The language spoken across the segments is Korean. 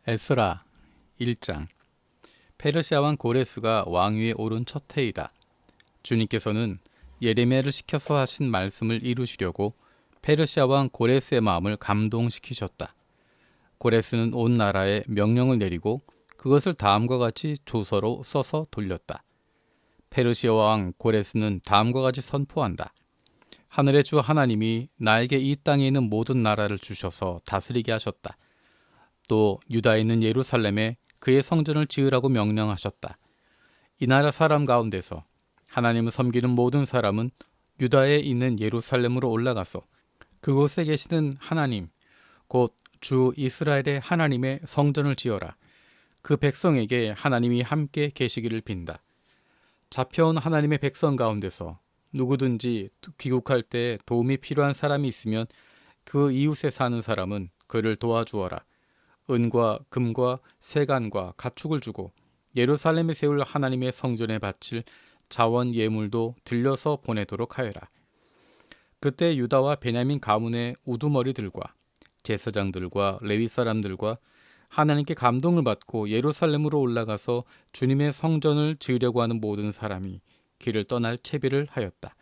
에스라 1장. 페르시아 왕 고레스가 왕위에 오른 첫 해이다. 주님께서는 예레미야를 시켜서 하신 말씀을 이루시려고 페르시아 왕 고레스의 마음을 감동시키셨다. 고레스는 온 나라에 명령을 내리고 그것을 다음과 같이 조서로 써서 돌렸다. 페르시아 왕 고레스는 다음과 같이 선포한다. 하늘의 주 하나님이 나에게 이 땅에 있는 모든 나라를 주셔서 다스리게 하셨다. 또 유다에 있는 예루살렘에 그의 성전을 지으라고 명령하셨다. 이 나라 사람 가운데서 하나님을 섬기는 모든 사람은 유다에 있는 예루살렘으로 올라가서 그곳에 계시는 하나님, 곧 주 이스라엘의 하나님의 성전을 지어라. 그 백성에게 하나님이 함께 계시기를 빈다. 잡혀온 하나님의 백성 가운데서 누구든지 귀국할 때 도움이 필요한 사람이 있으면 그 이웃에 사는 사람은 그를 도와주어라. 은과 금과 세간과 가축을 주고 예루살렘에 세울 하나님의 성전에 바칠 자원 예물도 들려서 보내도록 하여라. 그때 유다와 베냐민 가문의 우두머리들과 제사장들과 레위 사람들과 하나님께 감동을 받고 예루살렘으로 올라가서 주님의 성전을 지으려고 하는 모든 사람이 길을 떠날 채비를 하였다.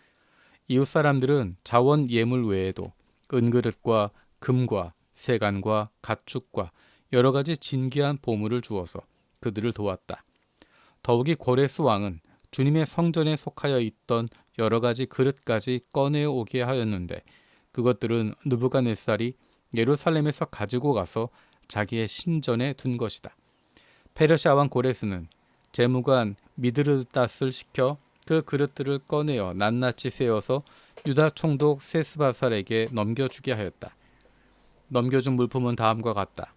이웃 사람들은 자원 예물 외에도 은그릇과 금과 세간과 가축과 여러 가지 진귀한 보물을 주어서 그들을 도왔다. 더욱이 고레스 왕은 주님의 성전에 속하여 있던 여러 가지 그릇까지 꺼내어 오게 하였는데 그것들은 느부갓네살이 예루살렘에서 가지고 가서 자기의 신전에 둔 것이다. 페르시아 왕 고레스는 재무관 미드르닷을 시켜 그 그릇들을 꺼내어 낱낱이 세어서 유다 총독 세스바살에게 넘겨주게 하였다. 넘겨준 물품은 다음과 같다.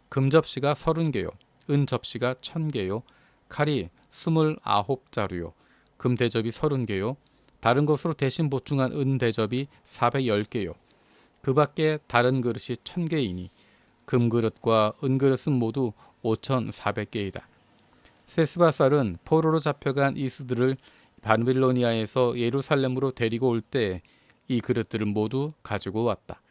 금 접시가 30개요, 은 접시가 1000개요, 칼이 29자루요, 금 대접이 30개요, 다른 것으로 대신 보충한 은 대접이 410개요. 그 밖에 다른 그릇이 1000개이니 금 그릇과 은 그릇은 모두 5400개이다. 세스바살은 포로로 잡혀간 이스들을 바빌로니아에서 예루살렘으로 데리고 올 때 이 그릇들을 모두 가지고 왔다.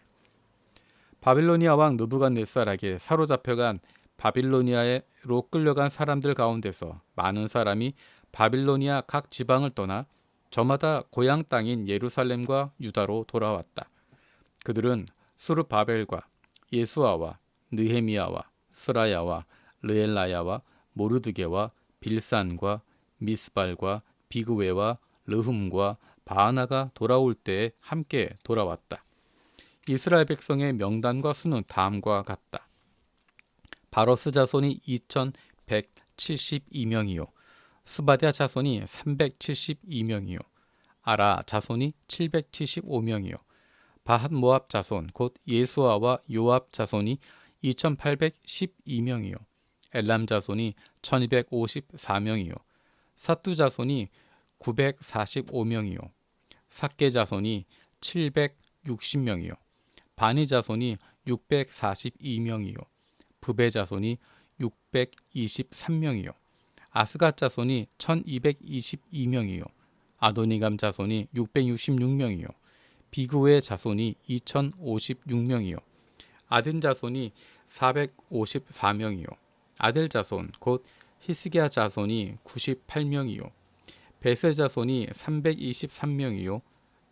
바빌로니아 왕 느부갓네살에게 사로잡혀간 바빌로니아로 끌려간 사람들 가운데서 많은 사람이 바빌로니아 각 지방을 떠나 저마다 고향 땅인 예루살렘과 유다로 돌아왔다. 그들은 수르바벨과 예수아와 느헤미야와 스라야와 르엘라야와 모르드게와 빌산과 미스발과 비그웨와 르흠과 바하나가 돌아올 때에 함께 돌아왔다. 이스라엘 백성의 명단과 수는 다음과 같다. 바로스 자손이 2172명이요 스바랴 자손이 372명이요 아라 자손이 775명이요 바핫 모압 자손 곧 예수아와 요압 자손이 2812명이요 엘람 자손이 1254명이요 사뚜 자손이 945명이요 삭게 자손이 760명이요 바니 자손이 642명이요 부베 자손이 623명이요 아스갓 자손이 1222명이요 아도니감 자손이 666명이요 비그웨 자손이 2056명이요 아딘 자손이 454명이요 아델 자손 곧 히스기야 자손이 98명이요 베세 자손이 323명이요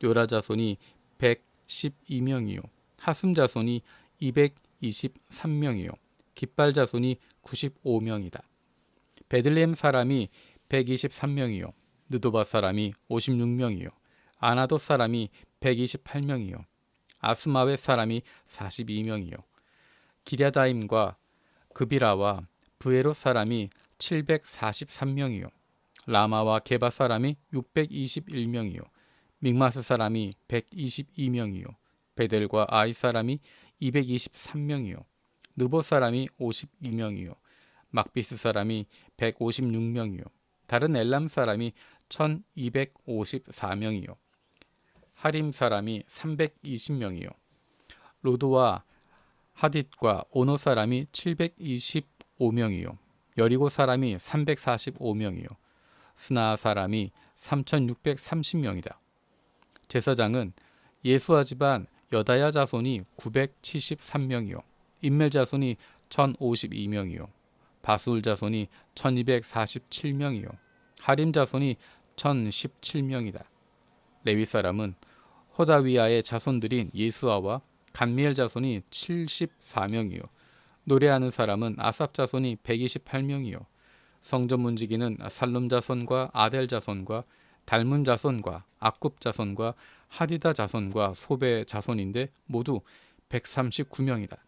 요라 자손이 112명이요 하슴 자손이 223명이요 깃발 자손이 95명이다. 베들레헴 사람이 123명이요 느도바 사람이 56명이요 아나도 사람이 128명이요 아스마웨 사람이 42명이요 기랴다임과 그비라와 브에롯 사람이 743명이요 라마와 게바 사람이 621명이요 믹마스 사람이 122명이요 베델과 아이 사람이 223명이요 느보 사람이 52명이요 막비스 사람이 156명이요 다른 엘람 사람이 1254명이요 하림 사람이 320명이요 로드와 하딧과 오노 사람이 725명이요 여리고 사람이 345명이요 스나 사람이 3630명이다. 제사장은 예수아 집안 여다야 자손이 973명이요 인멜 자손이 1052명이요. 바술 자손이 1247명이요. 하림 자손이 1017명이다. 레위 사람은 호다위아의 자손들인 예수아와 간미엘 자손이 74명이요. 노래하는 사람은 아삽 자손이 128명이요. 성전 문지기는 살룸 자손과 아델 자손과 달문 자손과 악굽 자손과 하디다 자손과 소베 자손인데 모두 139명이다.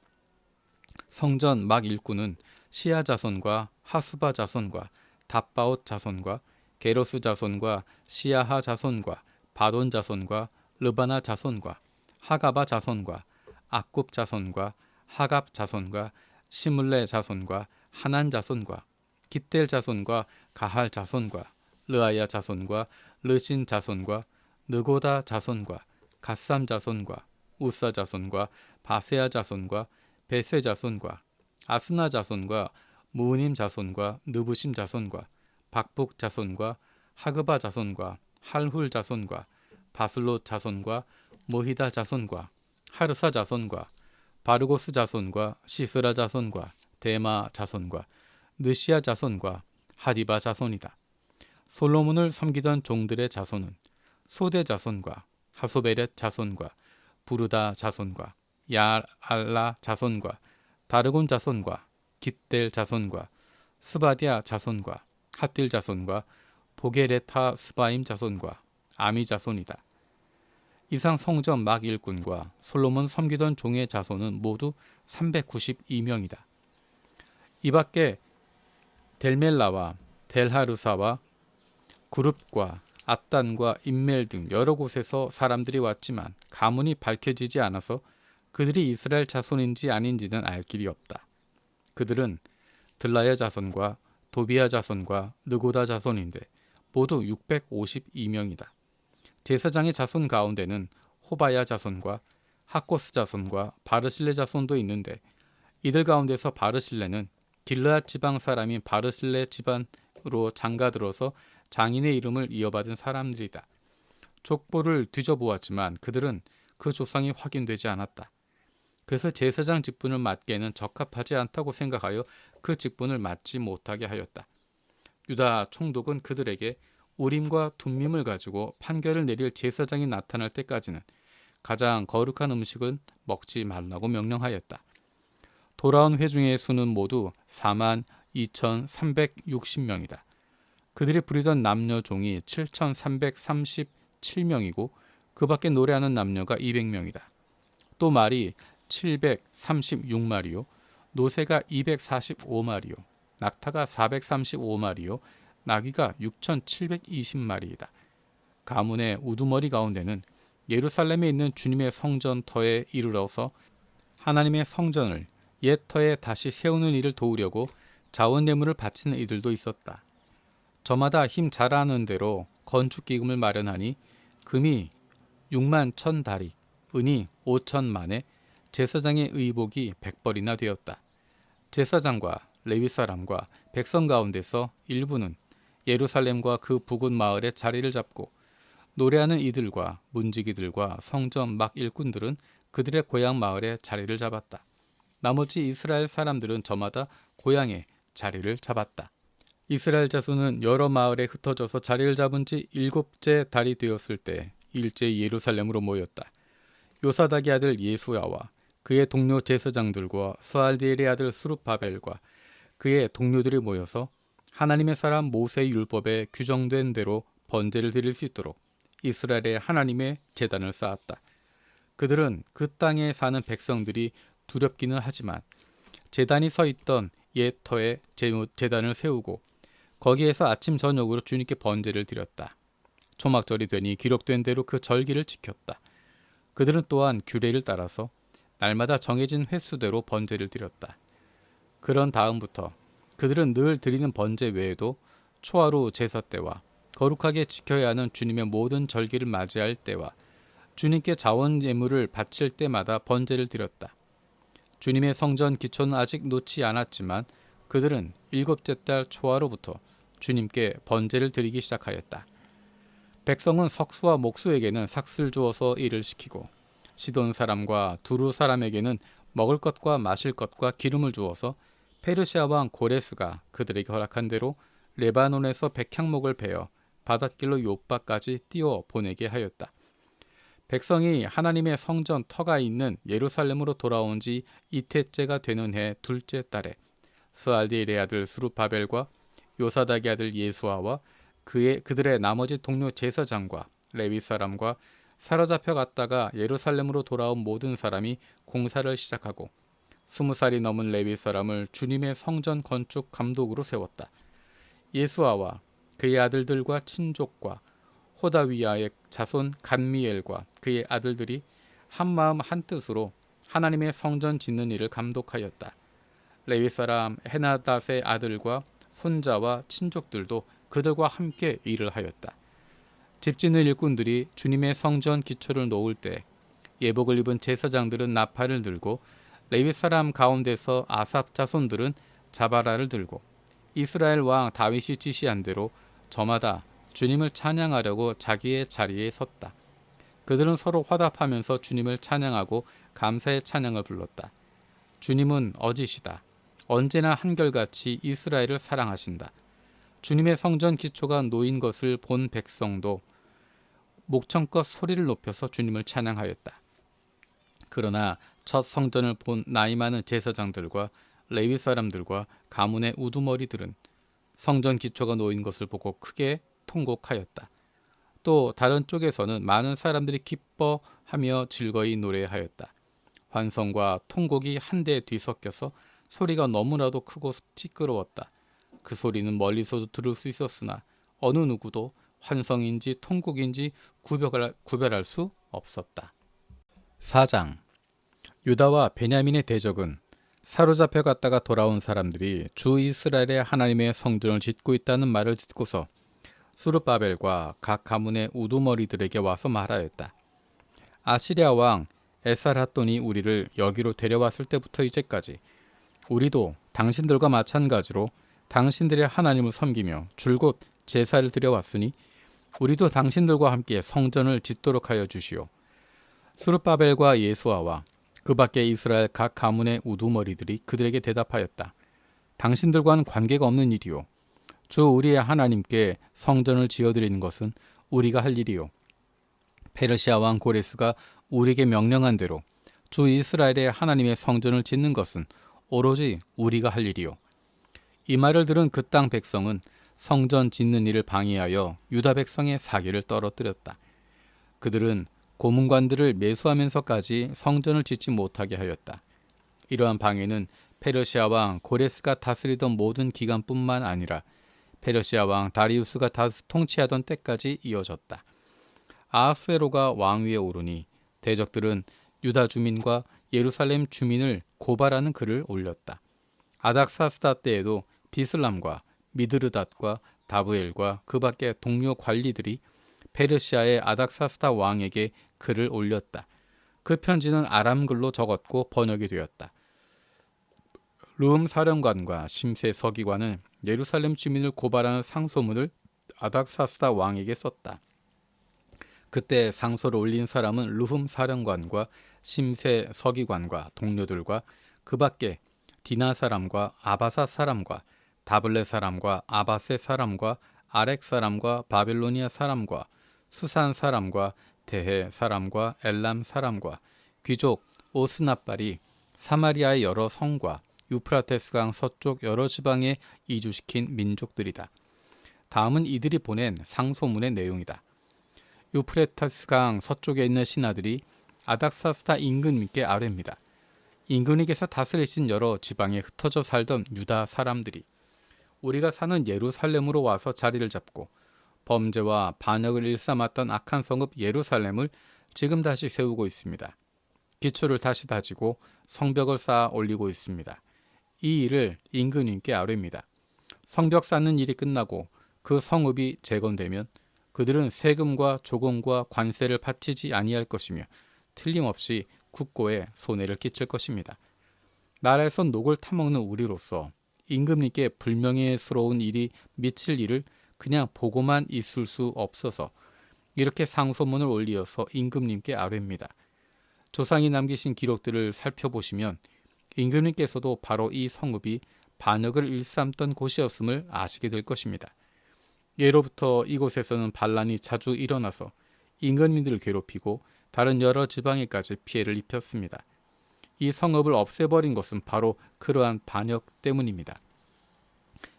성전 막 일꾼은 시아 자손과 하수바 자손과 답바옷 자손과 게로스 자손과 시아하 자손과 바돈 자손과 르바나 자손과 하가바 자손과 악굽 자손과 하갑 자손과 시물레 자손과 하난 자손과 깃델 자손과 가할 자손과 르아야 자손과 르신 자손과 느고다 자손과 갓삼 자손과 우사 자손과 바세아 자손과 베세 자손과 아스나 자손과 무님 자손과 느부심 자손과 박북 자손과 하그바 자손과 할훌 자손과 바슬롯 자손과 모히다 자손과 하르사 자손과 바르고스 자손과 시스라 자손과 데마 자손과 느시아 자손과 하디바 자손이다. 솔로몬을 섬기던 종들의 자손은 소대 자손과 하소베렛 자손과 부르다 자손과 야알라 자손과 다르곤 자손과 깃델 자손과 스바디아 자손과 핫딜 자손과 보게레타 스바임 자손과 아미 자손이다. 이상 성전 막 일꾼과 솔로몬 섬기던 종의 자손은 모두 392명이다. 이 밖에 델멜라와 델하르사와 구룹과 압단과 인멜 등 여러 곳에서 사람들이 왔지만 가문이 밝혀지지 않아서 그들이 이스라엘 자손인지 아닌지는 알 길이 없다. 그들은 들라야 자손과 도비야 자손과 느고다 자손인데 모두 652명이다. 제사장의 자손 가운데는 호바야 자손과 하코스 자손과 바르실레 자손도 있는데 이들 가운데서 바르실레는 길르앗 지방 사람인 바르실레 집안으로 장가들어서 장인의 이름을 이어받은 사람들이다. 족보를 뒤져보았지만 그들은 그 조상이 확인되지 않았다. 그래서 제사장 직분을 맡기에는 적합하지 않다고 생각하여 그 직분을 맡지 못하게 하였다. 유다 총독은 그들에게 우림과 둠밈을 가지고 판결을 내릴 제사장이 나타날 때까지는 가장 거룩한 음식은 먹지 말라고 명령하였다. 돌아온 회중의 수는 모두 42,360명이다. 그들이 부리던 남녀 종이 7,337명이고 그 밖에 노래하는 남녀가 200명이다. 또 말이 736마리요, 노새가 245마리요, 낙타가 435마리요, 나귀가 6,720마리이다. 가문의 우두머리 가운데는 예루살렘에 있는 주님의 성전터에 이르러서 하나님의 성전을 옛 터에 다시 세우는 일을 도우려고 자원 예물을 바치는 이들도 있었다. 저마다 힘 잘하는 대로 건축기금을 마련하니 금이 6만 1,000다리, 은이 5,000만에 제사장의 의복이 100벌이나 되었다. 제사장과 레위 사람과 백성 가운데서 일부는 예루살렘과 그 부근 마을에 자리를 잡고 노래하는 이들과 문지기들과 성전 막 일꾼들은 그들의 고향 마을에 자리를 잡았다. 나머지 이스라엘 사람들은 저마다 고향에 자리를 잡았다. 이스라엘 자손은 여러 마을에 흩어져서 자리를 잡은 지 7째 달이 되었을 때 일제히 예루살렘으로 모였다. 요사닥의 아들 예수야와 그의 동료 제사장들과 스알디엘의 아들 스룹바벨과 그의 동료들이 모여서 하나님의 사람 모세의 율법에 규정된 대로 번제를 드릴 수 있도록 이스라엘의 하나님의 제단을 쌓았다. 그들은 그 땅에 사는 백성들이 두렵기는 하지만 제단이 서 있던 옛 터에 제단을 세우고 거기에서 아침 저녁으로 주님께 번제를 드렸다. 초막절이 되니 기록된 대로 그 절기를 지켰다. 그들은 또한 규례를 따라서 날마다 정해진 횟수대로 번제를 드렸다. 그런 다음부터 그들은 늘 드리는 번제 외에도 초하루 제사 때와 거룩하게 지켜야 하는 주님의 모든 절기를 맞이할 때와 주님께 자원 예물을 바칠 때마다 번제를 드렸다. 주님의 성전 기초는 아직 놓지 않았지만 그들은 7째 달 초하루부터 주님께 번제를 드리기 시작하였다. 백성은 석수와 목수에게는 삭슬 주어서 일을 시키고 시돈 사람과 두루 사람에게는 먹을 것과 마실 것과 기름을 주어서 페르시아 왕 고레스가 그들에게 허락한 대로 레바논에서 백향목을 베어 바닷길로 요바까지 띄워 보내게 하였다. 백성이 하나님의 성전 터가 있는 예루살렘으로 돌아온 지 이태째가 되는 해 둘째 달에 스알디엘의 아들 수룹바벨과 요사닥의 아들 예수아와 그들의 나머지 동료 제사장과 레위 사람과 사로잡혀 갔다가 예루살렘으로 돌아온 모든 사람이 공사를 시작하고 20살이 넘은 레위 사람을 주님의 성전 건축 감독으로 세웠다. 예수아와 그의 아들들과 친족과 호다위야의 자손 간미엘과 그의 아들들이 한마음 한뜻으로 하나님의 성전 짓는 일을 감독하였다. 레위 사람 헤나닷의 아들과 손자와 친족들도 그들과 함께 일을 하였다. 집 짓는 일꾼들이 주님의 성전 기초를 놓을 때 예복을 입은 제사장들은 나팔을 들고 레위 사람 가운데서 아삽 자손들은 자바라를 들고 이스라엘 왕 다윗이 지시한 대로 저마다 주님을 찬양하려고 자기의 자리에 섰다. 그들은 서로 화답하면서 주님을 찬양하고 감사의 찬양을 불렀다. 주님은 어지시다. 언제나 한결같이 이스라엘을 사랑하신다. 주님의 성전 기초가 놓인 것을 본 백성도 목청껏 소리를 높여서 주님을 찬양하였다. 그러나 첫 성전을 본 나이 많은 제사장들과 레위 사람들과 가문의 우두머리들은 성전 기초가 놓인 것을 보고 크게 통곡하였다. 또 다른 쪽에서는 많은 사람들이 기뻐하며 즐거이 노래하였다. 환성과 통곡이 한데 뒤섞여서 소리가 너무나도 크고 시끄러웠다. 그 소리는 멀리서도 들을 수 있었으나 어느 누구도 환성인지 통곡인지 구별할 수 없었다. 4장. 유다와 베냐민의 대적은 사로잡혀 갔다가 돌아온 사람들이 주 이스라엘의 하나님의 성전을 짓고 있다는 말을 듣고서 수르바벨과 각 가문의 우두머리들에게 와서 말하였다. 아시리아 왕 에살핫돈이 우리를 여기로 데려왔을 때부터 이제까지 우리도 당신들과 마찬가지로 당신들의 하나님을 섬기며 줄곧 제사를 드려왔으니 우리도 당신들과 함께 성전을 짓도록 하여 주시오. 수르바벨과 예수아와 그 밖에 이스라엘 각 가문의 우두머리들이 그들에게 대답하였다. 당신들과는 관계가 없는 일이요. 주 우리의 하나님께 성전을 지어드리는 것은 우리가 할 일이요. 페르시아 왕 고레스가 우리에게 명령한 대로 주 이스라엘의 하나님의 성전을 짓는 것은 오로지 우리가 할 일이요. 이 말을 들은 그 땅 백성은 성전 짓는 일을 방해하여 유다 백성의 사기를 떨어뜨렸다. 그들은 고문관들을 매수하면서까지 성전을 짓지 못하게 하였다. 이러한 방해는 페르시아 왕 고레스가 다스리던 모든 기간뿐만 아니라 페르시아 왕 다리우스가 통치하던 때까지 이어졌다. 아하수에로가 왕위에 오르니 대적들은 유다 주민과 예루살렘 주민을 고발하는 글을 올렸다. 아닥사스다 때에도 비슬람과 미드르닷과 다브엘과 그 밖의 동료 관리들이 페르시아의 아닥사스다 왕에게 글을 올렸다. 그 편지는 아람글로 적었고 번역이 되었다. 르흠 사령관과 심세 서기관은 예루살렘 주민을 고발하는 상소문을 아닥사스다 왕에게 썼다. 그때 상소를 올린 사람은 르흠 사령관과 심세 서기관과 동료들과 그 밖에 디나 사람과 아바사 사람과 다블레 사람과 아바세 사람과 아렉 사람과 바빌로니아 사람과 수산 사람과 대해 사람과 엘람 사람과 귀족 오스납발이 사마리아의 여러 성과 유프라테스강 서쪽 여러 지방에 이주시킨 민족들이다. 다음은 이들이 보낸 상소문의 내용이다. 유프라테스강 서쪽에 있는 신하들이 아닥사스다 임금님께 아뢰입니다. 임금님께서 다스리신 여러 지방에 흩어져 살던 유다 사람들이 우리가 사는 예루살렘으로 와서 자리를 잡고 범죄와 반역을 일삼았던 악한 성읍 예루살렘을 지금 다시 세우고 있습니다. 기초를 다시 다지고 성벽을 쌓아 올리고 있습니다. 이 일을 임금님께 아뢰입니다. 성벽 쌓는 일이 끝나고 그 성읍이 재건되면 그들은 세금과 조공과 관세를 바치지 아니할 것이며 틀림없이 국고에 손해를 끼칠 것입니다. 나라에서 녹을 타먹는 우리로서 임금님께 불명예스러운 일이 미칠 일을 그냥 보고만 있을 수 없어서 이렇게 상소문을 올리어서 임금님께 아뢰입니다. 조상이 남기신 기록들을 살펴보시면 임금님께서도 바로 이 성읍이 반역을 일삼던 곳이었음을 아시게 될 것입니다. 예로부터 이곳에서는 반란이 자주 일어나서 임금님들을 괴롭히고 다른 여러 지방에까지 피해를 입혔습니다. 이 성읍을 없애버린 것은 바로 그러한 반역 때문입니다.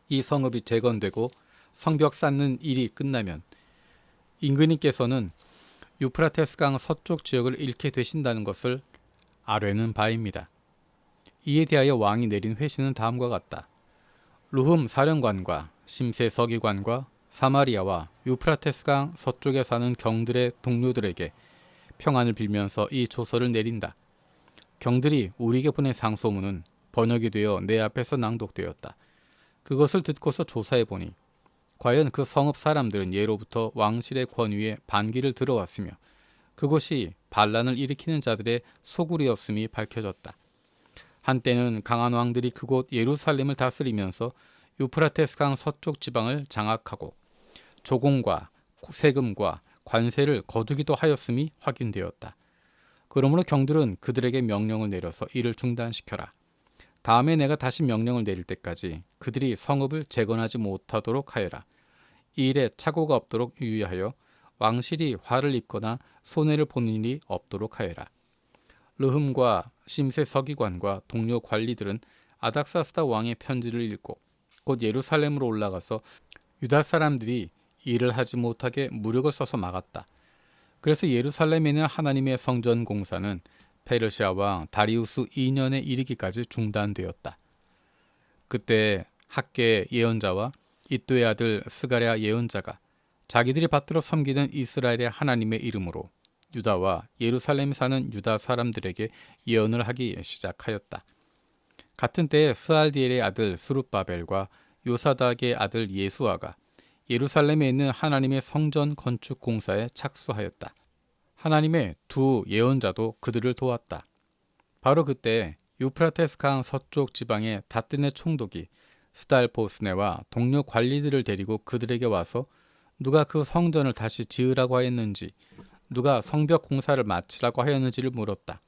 이 성읍이 재건되고 성벽 쌓는 일이 끝나면 임금님께서는 유프라테스강 서쪽 지역을 잃게 되신다는 것을 아뢰는 바입니다. 이에 대하여 왕이 내린 회신은 다음과 같다. 루흠 사령관과 심세 서기관과 사마리아와 유프라테스강 서쪽에 사는 경들의 동료들에게 평안을 빌면서 이 조서를 내린다. 경들이 우리에게 보낸 상소문은 번역이 되어 내 앞에서 낭독되었다. 그것을 듣고서 조사해보니 과연 그 성읍 사람들은 예로부터 왕실의 권위에 반기를 들어왔으며 그곳이 반란을 일으키는 자들의 소굴이었음이 밝혀졌다. 한때는 강한 왕들이 그곳 예루살렘을 다스리면서 유프라테스강 서쪽 지방을 장악하고 조공과 세금과 관세를 거두기도 하였음이 확인되었다. 그러므로 경들은 그들에게 명령을 내려서 이를 중단시켜라. 다음에 내가 다시 명령을 내릴 때까지 그들이 성읍을 재건하지 못하도록 하여라. 이 일에 착오가 없도록 유의하여 왕실이 화를 입거나 손해를 보는 일이 없도록 하여라. 르흠과 심세 서기관과 동료 관리들은 아닥사스다 왕의 편지를 읽고 곧 예루살렘으로 올라가서 유다 사람들이 일을 하지 못하게 무력을 써서 막았다. 그래서 예루살렘에 있는 하나님의 성전 공사는 페르시아 왕 다리우스 2년에 이르기까지 중단되었다. 그때 학계 예언자와 이도의 아들 스가랴 예언자가 자기들이 받들어 섬기는 이스라엘의 하나님의 이름으로 유다와 예루살렘에 사는 유다 사람들에게 예언을 하기 시작하였다. 같은 때에 스알디엘의 아들 스룹바벨과 요사닥의 아들 예수아가 예루살렘에 있는 하나님의 성전 건축 공사에 착수하였다. 하나님의 두 예언자도 그들을 도왔다. 바로 그때 유프라테스 강 서쪽 지방의 다뜨네 총독이 스달보스네와 동료 관리들을 데리고 그들에게 와서 누가 그 성전을 다시 지으라고 하였는지, 누가 성벽 공사를 마치라고 하였는지를 물었다.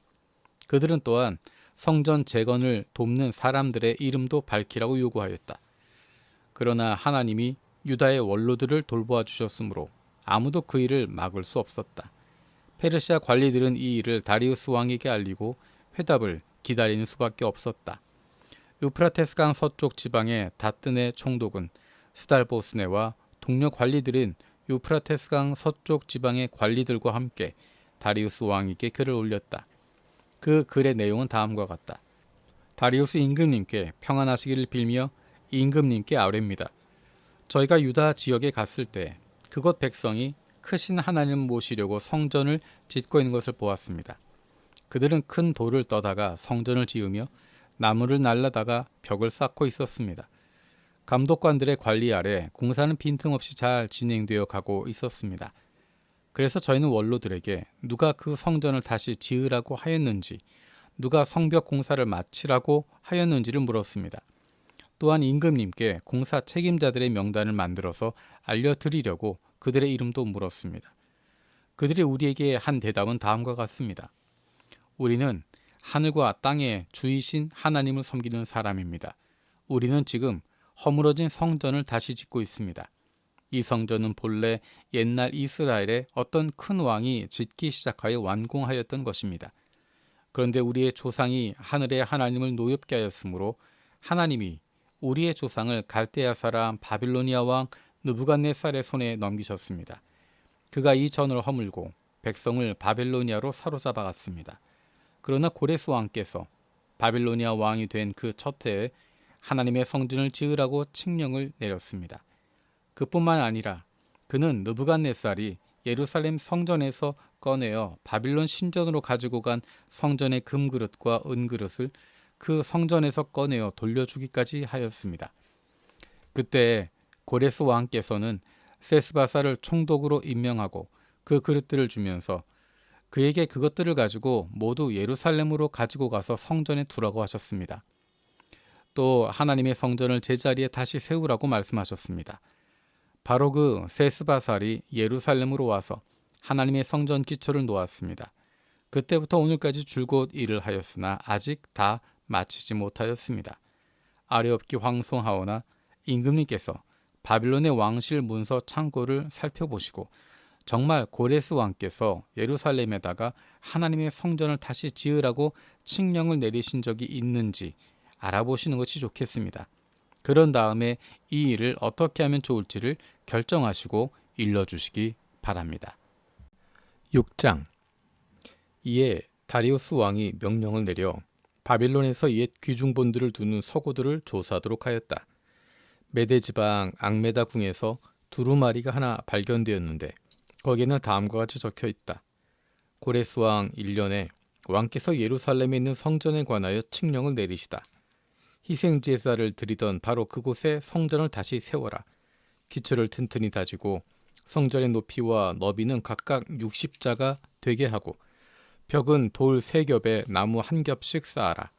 그들은 또한 성전 재건을 돕는 사람들의 이름도 밝히라고 요구하였다. 그러나 하나님이 유다의 원로들을 돌보아 주셨으므로 아무도 그 일을 막을 수 없었다. 페르시아 관리들은 이 일을 다리우스 왕에게 알리고 회답을 기다리는 수밖에 없었다. 유프라테스 강 서쪽 지방의 다뜨네 총독은 스달보스네와 동료 관리들인 유프라테스 강 서쪽 지방의 관리들과 함께 다리우스 왕에게 글을 올렸다. 그 글의 내용은 다음과 같다. 다리우스 임금님께 평안하시기를 빌며 임금님께 아뢰입니다. 저희가 유다 지역에 갔을 때 그곳 백성이 크신 하나님을 모시려고 성전을 짓고 있는 것을 보았습니다. 그들은 큰 돌을 떠다가 성전을 지으며 나무를 날라다가 벽을 쌓고 있었습니다. 감독관들의 관리 아래 공사는 빈틈없이 잘 진행되어 가고 있었습니다. 그래서 저희는 원로들에게 누가 그 성전을 다시 지으라고 하였는지, 누가 성벽 공사를 마치라고 하였는지를 물었습니다. 또한 임금님께 공사 책임자들의 명단을 만들어서 알려드리려고 그들의 이름도 물었습니다. 그들이 우리에게 한 대답은 다음과 같습니다. 우리는 하늘과 땅의 주이신 하나님을 섬기는 사람입니다. 우리는 지금 허물어진 성전을 다시 짓고 있습니다. 이 성전은 본래 옛날 이스라엘의 어떤 큰 왕이 짓기 시작하여 완공하였던 것입니다. 그런데 우리의 조상이 하늘의 하나님을 노엽게 하였으므로 하나님이 우리의 조상을 갈대아 사람 바빌로니아 왕 느부갓네살의 손에 넘기셨습니다. 그가 이 전을 허물고 백성을 바빌로니아로 사로잡아 갔습니다. 그러나 고레스 왕께서 바빌로니아 왕이 된 그 첫 해에 하나님의 성전을 지으라고 칙령을 내렸습니다. 그뿐만 아니라 그는 느부갓네살이 예루살렘 성전에서 꺼내어 바빌론 신전으로 가지고 간 성전의 금그릇과 은그릇을 그 성전에서 꺼내어 돌려주기까지 하였습니다. 그때 고레스 왕께서는 세스바사를 총독으로 임명하고 그 그릇들을 주면서 그에게 그것들을 가지고 모두 예루살렘으로 가지고 가서 성전에 두라고 하셨습니다. 또 하나님의 성전을 제자리에 다시 세우라고 말씀하셨습니다. 바로 그 세스바살이 예루살렘으로 와서 하나님의 성전 기초를 놓았습니다. 그때부터 오늘까지 줄곧 일을 하였으나 아직 다 마치지 못하였습니다. 아레옵기 황송하오나 임금님께서 바빌론의 왕실 문서 창고를 살펴보시고 정말 고레스 왕께서 예루살렘에다가 하나님의 성전을 다시 지으라고 칙령을 내리신 적이 있는지 알아보시는 것이 좋겠습니다. 그런 다음에 이 일을 어떻게 하면 좋을지를 결정하시고 일러주시기 바랍니다. 6장. 이에 다리우스 왕이 명령을 내려 바빌론에서 옛 귀중본들을 두는 서고들을 조사하도록 하였다. 메데 지방 앙메다 궁에서 두루마리가 하나 발견되었는데 거기에는 다음과 같이 적혀 있다. 고레스 왕 1년에 왕께서 예루살렘에 있는 성전에 관하여 칙령을 내리시다. 희생제사를 드리던 바로 그곳에 성전을 다시 세워라. 기초를 튼튼히 다지고 성전의 높이와 너비는 각각 60자가 되게 하고 벽은 돌 3겹에 나무 1겹씩 쌓아라.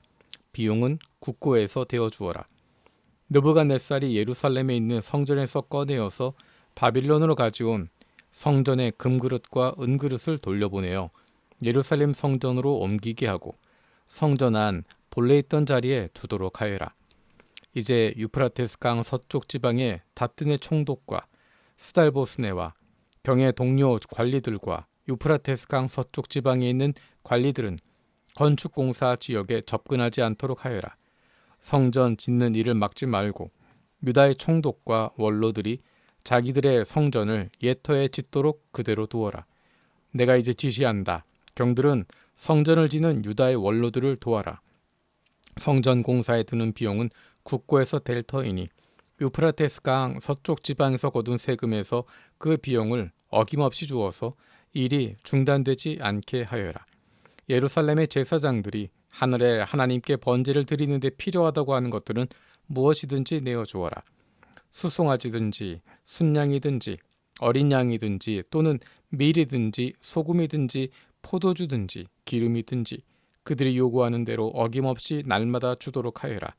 비용은 국고에서 대어 주어라. 느부갓네살이 예루살렘에 있는 성전에서 꺼내어서 바빌론으로 가져온 성전의 금그릇과 은그릇을 돌려보내어 예루살렘 성전으로 옮기게 하고 성전 안 본래 있던 자리에 두도록 하여라. 이제 유프라테스 강 서쪽 지방의 다뜨네 총독과 스달보스네와 경의 동료 관리들과 유프라테스 강 서쪽 지방에 있는 관리들은 건축공사 지역에 접근하지 않도록 하여라. 성전 짓는 일을 막지 말고 유다의 총독과 원로들이 자기들의 성전을 옛터에 짓도록 그대로 두어라. 내가 이제 지시한다. 경들은 성전을 지는 유다의 원로들을 도와라. 성전 공사에 드는 비용은 국고에서 될 터이니 유프라테스 강 서쪽 지방에서 거둔 세금에서 그 비용을 어김없이 주어서 일이 중단되지 않게 하여라. 예루살렘의 제사장들이 하늘에 하나님께 번제를 드리는 데 필요하다고 하는 것들은 무엇이든지 내어주어라. 수송아지든지 순양이든지 어린 양이든지 또는 밀이든지 소금이든지 포도주든지 기름이든지 그들이 요구하는 대로 어김없이 날마다 주도록 하여라.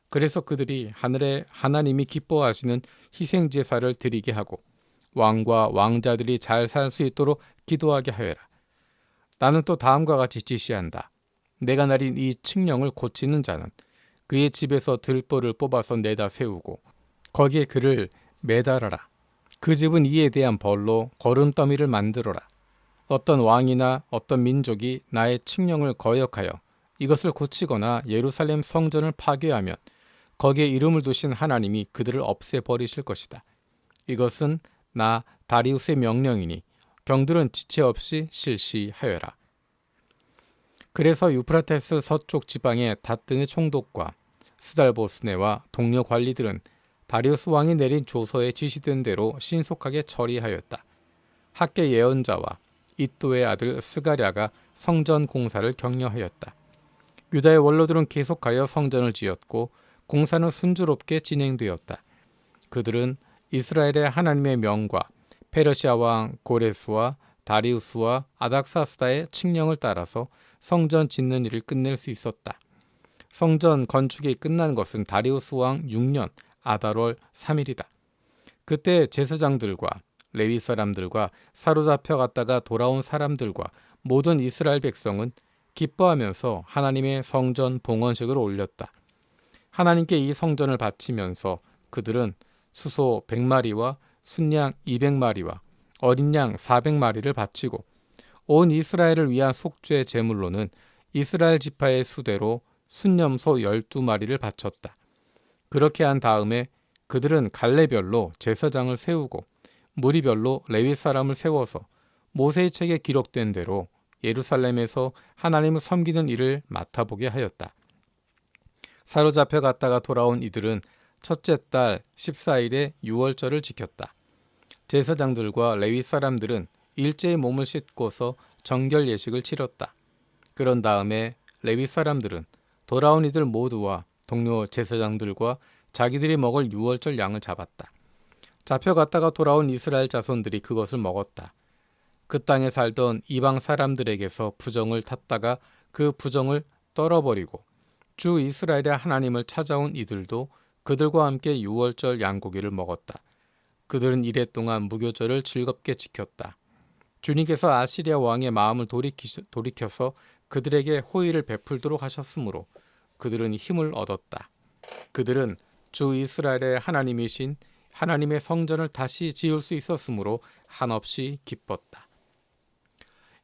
그래서 그들이 하늘에 하나님이 기뻐하시는 희생제사를 드리게 하고 왕과 왕자들이 잘 살 수 있도록 기도하게 하여라. 나는 또 다음과 같이 지시한다. 내가 내린 이 칙령을 고치는 자는 그의 집에서 들보를 뽑아서 내다 세우고 거기에 그를 매달아라. 그 집은 이에 대한 벌로 거름더미를 만들어라. 어떤 왕이나 어떤 민족이 나의 칙령을 거역하여 이것을 고치거나 예루살렘 성전을 파괴하면 거기에 이름을 두신 하나님이 그들을 없애버리실 것이다. 이것은 나 다리우스의 명령이니 경들은 지체 없이 실시하여라. 그래서 유프라테스 서쪽 지방의 다뜨네 총독과 스달보스네와 동료 관리들은 다리우스 왕이 내린 조서에 지시된 대로 신속하게 처리하였다. 학계 예언자와 이또의 아들 스가랴가 성전 공사를 격려하였다. 유다의 원로들은 계속하여 성전을 지었고 공사는 순조롭게 진행되었다. 그들은 이스라엘의 하나님의 명과 페르시아 왕 고레스와 다리우스와 아닥사스다의 칙령을 따라서 성전 짓는 일을 끝낼 수 있었다. 성전 건축이 끝난 것은 다리우스 왕 6년 아달월 3일이다. 그때 제사장들과 레위 사람들과 사로잡혀 갔다가 돌아온 사람들과 모든 이스라엘 백성은 기뻐하면서 하나님의 성전 봉헌식을 올렸다. 하나님께 이 성전을 바치면서 그들은 수소 100마리와 순양 200마리와 어린 양 400마리를 바치고 온 이스라엘을 위한 속죄 제물로는 이스라엘 지파의 수대로 순염소 12마리를 바쳤다. 그렇게 한 다음에 그들은 갈래별로 제사장을 세우고 무리별로 레위 사람을 세워서 모세의 책에 기록된 대로 예루살렘에서 하나님을 섬기는 일을 맡아보게 하였다. 사로잡혀 갔다가 돌아온 이들은 첫째 달 14일에 유월절을 지켰다. 제사장들과 레위 사람들은 일제히 몸을 씻고서 정결 예식을 치렀다. 그런 다음에 레위 사람들은 돌아온 이들 모두와 동료 제사장들과 자기들이 먹을 유월절 양을 잡았다. 잡혀갔다가 돌아온 이스라엘 자손들이 그것을 먹었다. 그 땅에 살던 이방 사람들에게서 부정을 탔다가 그 부정을 떨어버리고 주 이스라엘의 하나님을 찾아온 이들도 그들과 함께 유월절 양고기를 먹었다. 그들은 이래 동안 무교절을 즐겁게 지켰다. 주님께서 아시리아 왕의 마음을 돌이켜서 그들에게 호의를 베풀도록 하셨으므로 그들은 힘을 얻었다. 그들은 주 이스라엘의 하나님이신 하나님의 성전을 다시 지을 수 있었으므로 한없이 기뻤다.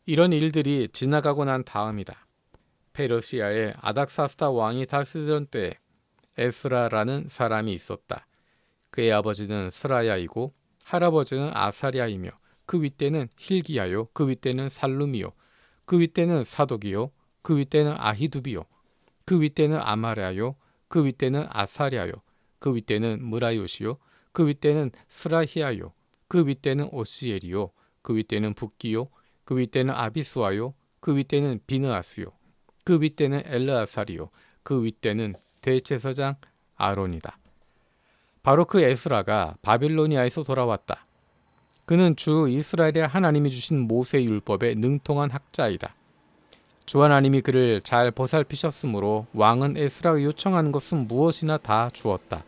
이런 일들이 지나가고 난 다음이다. 페르시아의 아닥사스다 왕이 다스리던 때에 에스라라는 사람이 있었다. 그의 아버지는 스라야이고 할아버지는 아사랴이며 그 윗대는 힐기야요 그 윗대는 살룸이요 그 윗대는 사독이요 그 윗대는 아히두비요 그 윗대는 아마랴요 그 윗대는 아사랴요 그 윗대는 무라요시요 그 윗대는 스라히야요 그 윗대는 오시엘이요 그 윗대는 붓기요 그 윗대는 아비스와요 그 윗대는 비느아스요 그 윗대는 엘르아살이요 그 윗대는 대제사장 아론이다. 바로 그 에스라가 바빌로니아에서 돌아왔다. 그는 주 이스라엘의 하나님이 주신 모세 율법에 능통한 학자이다. 주 하나님이 그를 잘 보살피셨으므로 왕은 에스라가 요청한 것은 무엇이나 다 주었다.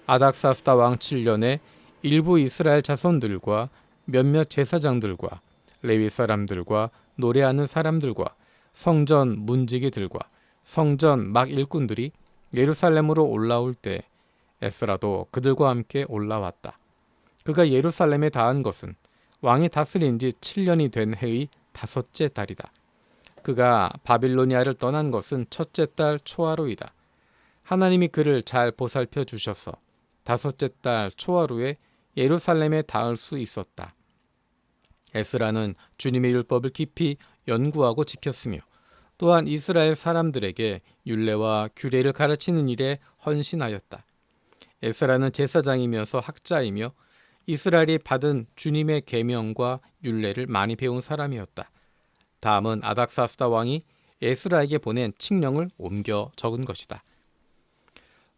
아닥사스다 왕 7년에 일부 이스라엘 자손들과 몇몇 제사장들과 레위 사람들과 노래하는 사람들과 성전 문지기들과 성전 막 일꾼들이 예루살렘으로 올라올 때 에스라도 그들과 함께 올라왔다. 그가 예루살렘에 닿은 것은 왕이 다스린 지 7년이 된 해의 5째 달이다. 그가 바빌로니아를 떠난 것은 첫째 달 초하루이다. 하나님이 그를 잘 보살펴 주셔서 5째 달 초하루에 예루살렘에 닿을 수 있었다. 에스라는 주님의 율법을 깊이 연구하고 지켰으며 또한 이스라엘 사람들에게 율례와 규례를 가르치는 일에 헌신하였다. 에스라는 제사장이면서 학자이며 이스라엘이 받은 주님의 계명과 율례를 많이 배운 사람이었다. 다음은 아닥사스다 왕이 에스라에게 보낸 칙령을 옮겨 적은 것이다.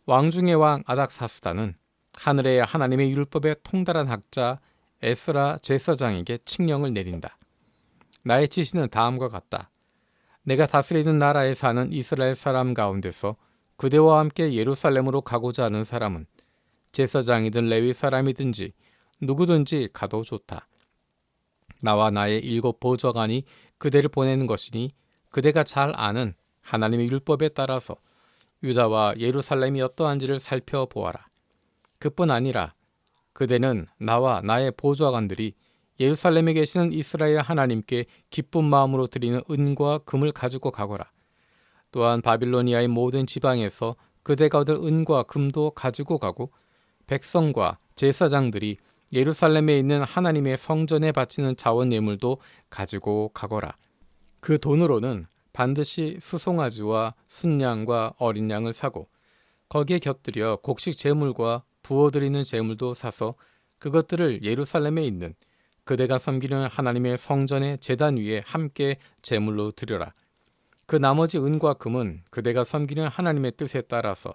왕 중의 왕 아닥사스다는 하늘의 하나님의 율법에 통달한 학자 에스라 제사장에게 칙령을 내린다. 나의 지시는 다음과 같다. 내가 다스리는 나라에 사는 이스라엘 사람 가운데서 그대와 함께 예루살렘으로 가고자 하는 사람은 제사장이든 레위 사람이든지 누구든지 가도 좋다. 나와 나의 7 보좌관이 그대를 보내는 것이니 그대가 잘 아는 하나님의 율법에 따라서 유다와 예루살렘이 어떠한지를 살펴보아라. 그뿐 아니라 그대는 나와 나의 보좌관들이 예루살렘에 계시는 이스라엘 하나님께 기쁜 마음으로 드리는 은과 금을 가지고 가거라. 또한 바빌로니아의 모든 지방에서 그대가 얻을 은과 금도 가지고 가고 백성과 제사장들이 예루살렘에 있는 하나님의 성전에 바치는 자원 예물도 가지고 가거라. 그 돈으로는 반드시 수송아지와 순양과 어린 양을 사고 거기에 곁들여 곡식 제물과 부어드리는 제물도 사서 그것들을 예루살렘에 있는 그대가 섬기는 하나님의 성전의 제단 위에 함께 제물로 드려라. 그 나머지 은과 금은 그대가 섬기는 하나님의 뜻에 따라서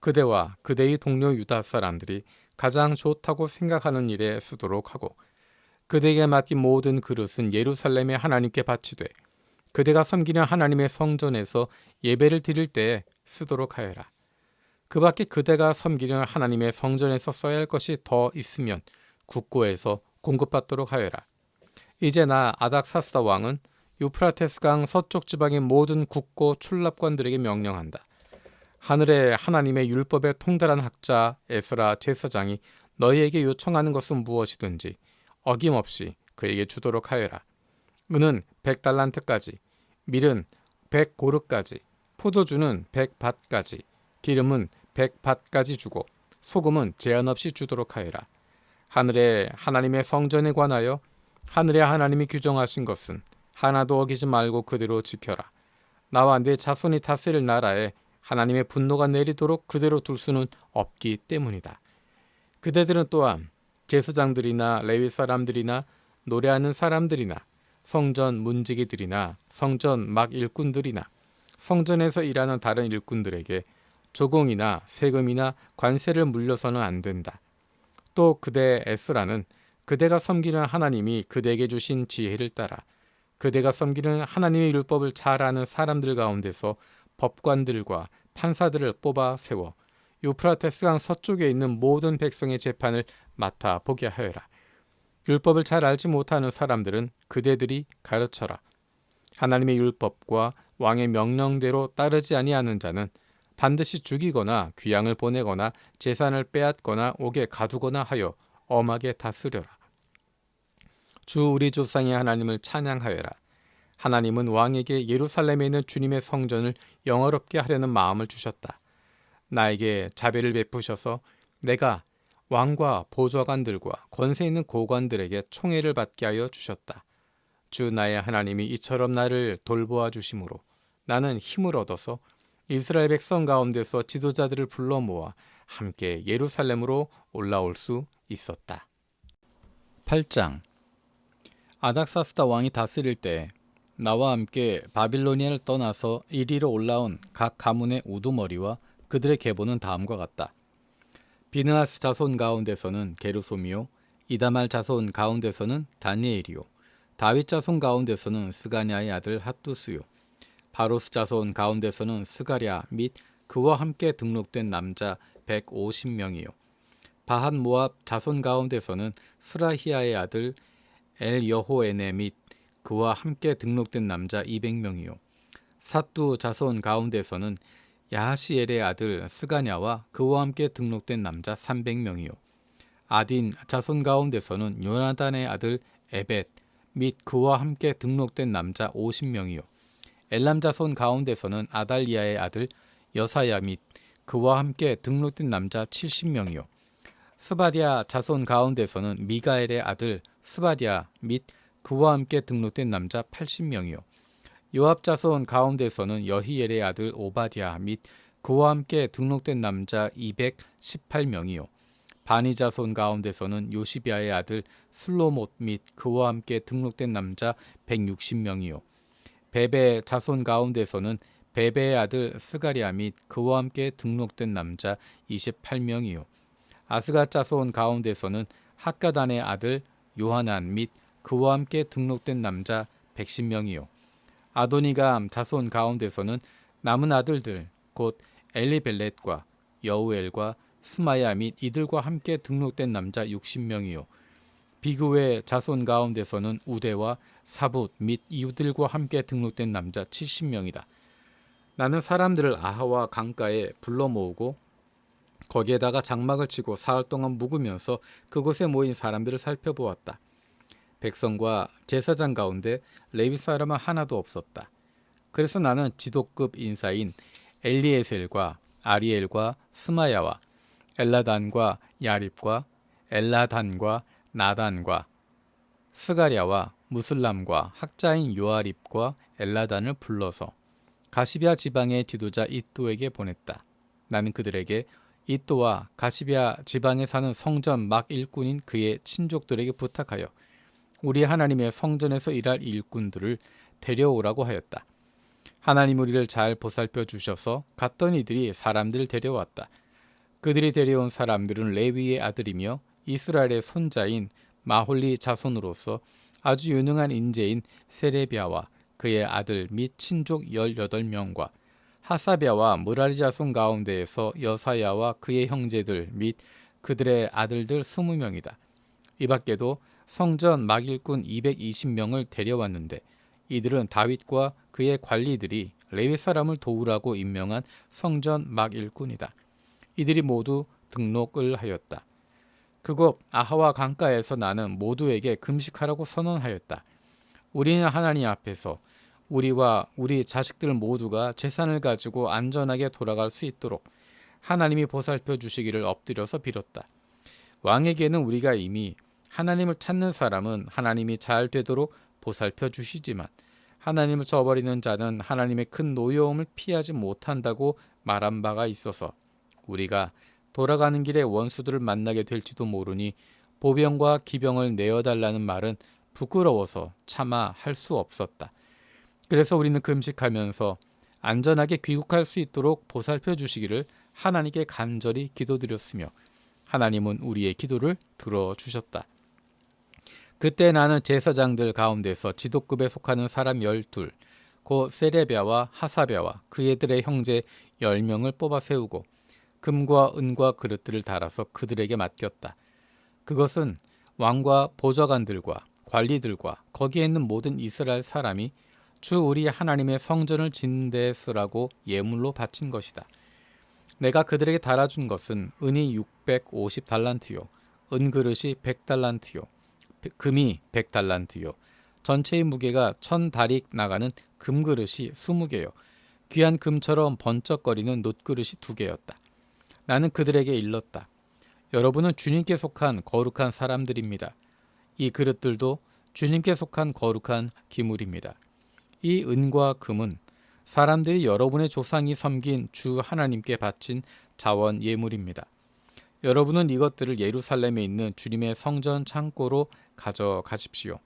그대와 그대의 동료 유다 사람들이 가장 좋다고 생각하는 일에 쓰도록 하고 그대에게 맡긴 모든 그릇은 예루살렘의 하나님께 바치되 그대가 섬기는 하나님의 성전에서 예배를 드릴 때에 쓰도록 하여라. 그 밖에 그대가 섬기는 하나님의 성전에서 써야 할 것이 더 있으면 국고에서 공급받도록 하여라. 이제 나 아닥사스다 왕은 유프라테스강 서쪽 지방의 모든 국고 출납관들에게 명령한다. 하늘의 하나님의 율법에 통달한 학자 에스라 제사장이 너희에게 요청하는 것은 무엇이든지 어김없이 그에게 주도록 하여라. 은은 100달란트까지, 밀은 100고르까지, 포도주는 100밭까지, 기름은 100밭까지 주고 소금은 제한 없이 주도록 하여라. 하늘의 하나님의 성전에 관하여 하늘의 하나님이 규정하신 것은 하나도 어기지 말고 그대로 지켜라. 나와 내 자손이 다스릴 나라에 하나님의 분노가 내리도록 그대로 둘 수는 없기 때문이다. 그대들은 또한 제사장들이나 레위 사람들이나 노래하는 사람들이나 성전 문지기들이나 성전 막 일꾼들이나 성전에서 일하는 다른 일꾼들에게 조공이나 세금이나 관세를 물려서는 안 된다. 또 그대 에스라는 그대가 섬기는 하나님이 그대에게 주신 지혜를 따라 그대가 섬기는 하나님의 율법을 잘 아는 사람들 가운데서 법관들과 판사들을 뽑아 세워 유프라테스강 서쪽에 있는 모든 백성의 재판을 맡아 보게 하여라. 율법을 잘 알지 못하는 사람들은 그대들이 가르쳐라. 하나님의 율법과 왕의 명령대로 따르지 아니하는 자는 반드시 죽이거나 귀양을 보내거나 재산을 빼앗거나 옥에 가두거나 하여 엄하게 다스려라. 주 우리 조상의 하나님을 찬양하여라. 하나님은 왕에게 예루살렘에 있는 주님의 성전을 영화롭게 하려는 마음을 주셨다. 나에게 자비를 베푸셔서 내가 왕과 보좌관들과 권세 있는 고관들에게 총애를 받게 하여 주셨다. 주 나의 하나님이 이처럼 나를 돌보아 주심으로 나는 힘을 얻어서 이스라엘 백성 가운데서 지도자들을 불러 모아 함께 예루살렘으로 올라올 수 있었다. 8장. 아닥사스다 왕이 다스릴 때 나와 함께 바빌로니아를 떠나서 이리로 올라온 각 가문의 우두머리와 그들의 계보는 다음과 같다. 비느하스 자손 가운데서는 게르솜이요, 이다말 자손 가운데서는 다니엘이요, 다윗 자손 가운데서는 스가냐의 아들 핫두스요, 바로스 자손 가운데서는 스가랴 및 그와 함께 등록된 남자 150명이요, 바한 모압 자손 가운데서는 스라히야의 아들 엘여호에네 및 그와 함께 등록된 남자 200명이요, 삿두 자손 가운데서는 야하시엘의 아들 스가냐와 그와 함께 등록된 남자 300명이요, 아딘 자손 가운데서는 요나단의 아들 에벳 및 그와 함께 등록된 남자 50명이요, 엘람 자손 가운데서는 아달리아의 아들 여사야 및 그와 함께 등록된 남자 70명이요, 스바디아 자손 가운데서는 미가엘의 아들 스바디아 및 그와 함께 등록된 남자 80명이요, 요압 자손 가운데서는 여히엘의 아들 오바디아 및 그와 함께 등록된 남자 218명이요, 바니 자손 가운데서는 요시비아의 아들 슬로못 및 그와 함께 등록된 남자 160명이요, 베베 자손 가운데서는 베베의 아들 스가랴 및 그와 함께 등록된 남자 28명이요, 아스갓 자손 가운데서는 학가단의 아들 요하난 및 그와 함께 등록된 남자 110명이요, 아도니감 자손 가운데서는 남은 아들들 곧 엘리벨렛과 여우엘과 스마야 및 이들과 함께 등록된 남자 60명이요, 비그의 자손 가운데서는 우대와 사붓 및 이웃들과 함께 등록된 남자 70명이다. 나는 사람들을 아하와 강가에 불러 모으고 거기에다가 장막을 치고 사흘 동안 묵으면서 그곳에 모인 사람들을 살펴보았다. 백성과 제사장 가운데 레위 사람은 하나도 없었다. 그래서 나는 지도급 인사인 엘리에셀과 아리엘과 스마야와 엘라단과 야립과 엘라단과 나단과 스가랴와 무슬람과 학자인 요아립과 엘라단을 불러서 가시비아 지방의 지도자 이또에게 보냈다. 나는 그들에게 이또와 가시비아 지방에 사는 성전 막 일꾼인 그의 친족들에게 부탁하여 우리 하나님의 성전에서 일할 일꾼들을 데려오라고 하였다. 하나님 우리를 잘 보살펴 주셔서 갔던 이들이 사람들을 데려왔다. 그들이 데려온 사람들은 레위의 아들이며 이스라엘의 손자인 마홀리 자손으로서 아주 유능한 인재인 세레비아와 그의 아들 및 친족 18명과 하사비아와 무라리 자손 가운데에서 여사야와 그의 형제들 및 그들의 아들들 20명이다. 이 밖에도 성전 막일꾼 220명을 데려왔는데 이들은 다윗과 그의 관리들이 레위 사람을 도우라고 임명한 성전 막일꾼이다. 이들이 모두 등록을 하였다. 그곳 아하와 강가에서 나는 모두에게 금식하라고 선언하였다. 우리는 하나님 앞에서 우리와 우리 자식들 모두가 재산을 가지고 안전하게 돌아갈 수 있도록 하나님이 보살펴 주시기를 엎드려서 빌었다. 왕에게는 우리가 이미 하나님을 찾는 사람은 하나님이 잘 되도록 보살펴 주시지만 하나님을 저버리는 자는 하나님의 큰 노여움을 피하지 못한다고 말한 바가 있어서 우리가 돌아가는 길에 원수들을 만나게 될지도 모르니 보병과 기병을 내어달라는 말은 부끄러워서 차마 할 수 없었다. 그래서 우리는 금식하면서 안전하게 귀국할 수 있도록 보살펴 주시기를 하나님께 간절히 기도드렸으며 하나님은 우리의 기도를 들어주셨다. 그때 나는 제사장들 가운데서 지도급에 속하는 사람 12, 곧 세레비아와 하사비아와 그애들의 형제 10명을 뽑아 세우고 금과 은과 그릇들을 달아서 그들에게 맡겼다. 그것은 왕과 보좌관들과 관리들과 거기에 있는 모든 이스라엘 사람이 주 우리 하나님의 성전을 짓는 데 쓰라고 예물로 바친 것이다. 내가 그들에게 달아준 것은 은이 650달란트요, 은그릇이 100달란트요, 금이 100달란트요, 전체의 무게가 1000다릭 나가는 금그릇이 20개요, 귀한 금처럼 번쩍거리는 놋그릇이 2개였다. 나는 그들에게 일렀다. 여러분은 주님께 속한 거룩한 사람들입니다. 이 그릇들도 주님께 속한 거룩한 기물입니다. 이 은과 금은 사람들이 여러분의 조상이 섬긴 주 하나님께 바친 자원 예물입니다. 여러분은 이것들을 예루살렘에 있는 주님의 성전 창고로 가져가십시오.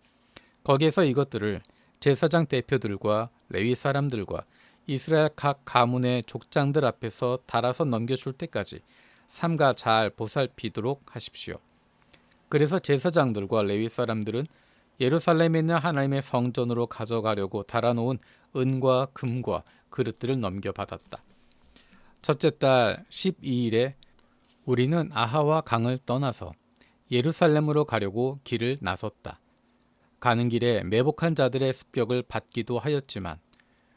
거기에서 이것들을 제사장 대표들과 레위 사람들과 이스라엘 각 가문의 족장들 앞에서 달아서 넘겨줄 때까지 삼가 잘 보살피도록 하십시오. 그래서 제사장들과 레위 사람들은 예루살렘에 있는 하나님의 성전으로 가져가려고 달아놓은 은과 금과 그릇들을 넘겨받았다. 첫째 달 12일에 우리는 아하와 강을 떠나서 예루살렘으로 가려고 길을 나섰다. 가는 길에 매복한 자들의 습격을 받기도 하였지만